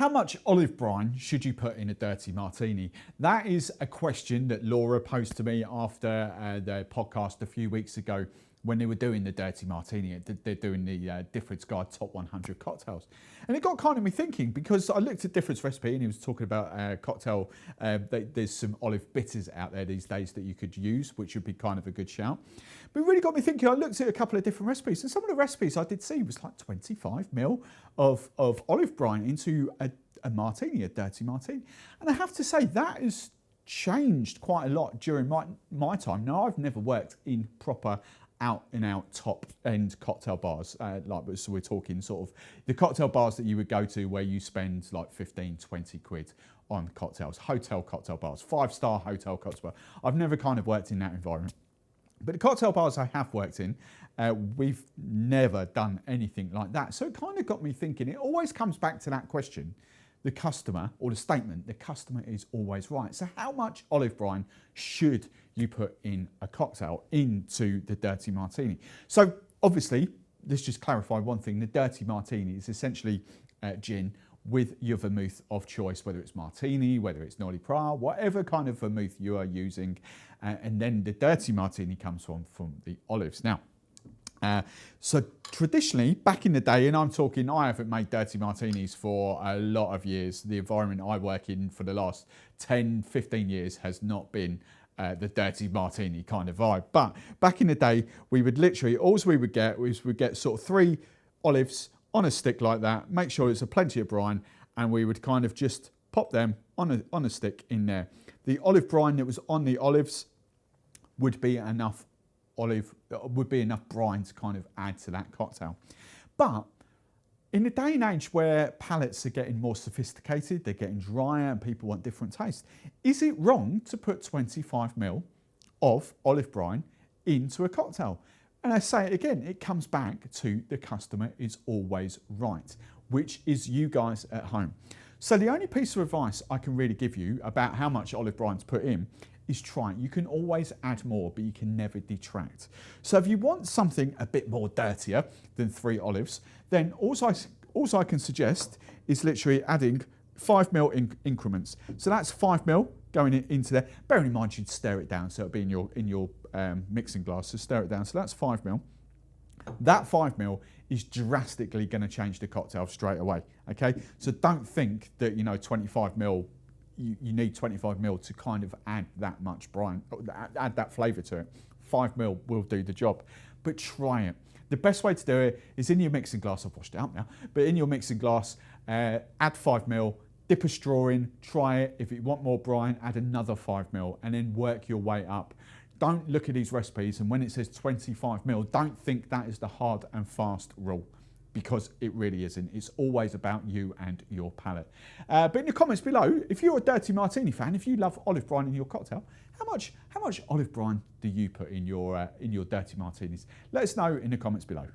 How much olive brine should you put in a dirty martini? That is a question that Laura posed to me after the podcast a few weeks ago when they were doing the dirty martini. They're doing the Difford's Guide Top 100 cocktails. And it got kind of me thinking, because I looked at Difford's recipe and he was talking about cocktail. There's some olive bitters out there these days that you could use, which would be kind of a good shout. But it really got me thinking. I looked at a couple of different recipes, and some of the recipes I did see was like 25 ml of olive brine into a martini, a dirty martini. And I have to say that has changed quite a lot during my time. Now, I've never worked in proper out and out top end cocktail bars, so we're talking sort of the cocktail bars that you would go to where you spend like 15, 20 quid on cocktails, hotel cocktail bars, 5-star hotel cocktail bar. I've never kind of worked in that environment. But the cocktail bars I have worked in, we've never done anything like that. So it kind of got me thinking. It always comes back to that question, the customer, or the statement, the customer is always right. So how much olive brine should you put in a cocktail, into the dirty martini? So obviously, let's just clarify one thing. The dirty martini is essentially gin with your vermouth of choice, whether it's martini, whether it's Noli Pra, whatever kind of vermouth you are using. And then the dirty martini comes from the olives. Now, so traditionally, back in the day, and I'm talking, I haven't made dirty martinis for a lot of years. The environment I work in for the last 10, 15 years has not been the dirty martini kind of vibe. But back in the day, we would literally, all we would get was we'd get sort of 3 olives on a stick like that, make sure there's plenty of brine, and we would kind of just pop them on a stick in there. The olive brine that was on the olives would be enough brine to kind of add to that cocktail. But in the day and age where palates are getting more sophisticated, they're getting drier and people want different tastes, is it wrong to put 25 ml of olive brine into a cocktail? And I say it again, it comes back to the customer is always right, which is you guys at home. So the only piece of advice I can really give you about how much olive brine to put in is try it. You can always add more, but you can never detract. So if you want something a bit more dirtier than 3 olives, then also I can suggest is literally adding 5 ml increments. So that's 5 ml going into there. Bearing in mind you'd stir it down, so it'll be in your mixing glass. So stir it down. So that's 5 ml. That 5 ml is drastically going to change the cocktail straight away. Okay, so don't think that 25 ml. You need 25 ml to kind of add that much brine, add that flavour to it. 5 ml will do the job, but try it. The best way to do it is in your mixing glass. I've washed it out now, but in your mixing glass, add 5 ml, dip a straw in, try it. If you want more brine, add another 5 ml, and then work your way up. Don't look at these recipes, and when it says 25 ml, don't think that is the hard and fast rule, because it really isn't. It's always about you and your palate. But in the comments below, if you're a dirty martini fan, if you love olive brine in your cocktail, how much olive brine do you put in your dirty martinis? Let us know in the comments below.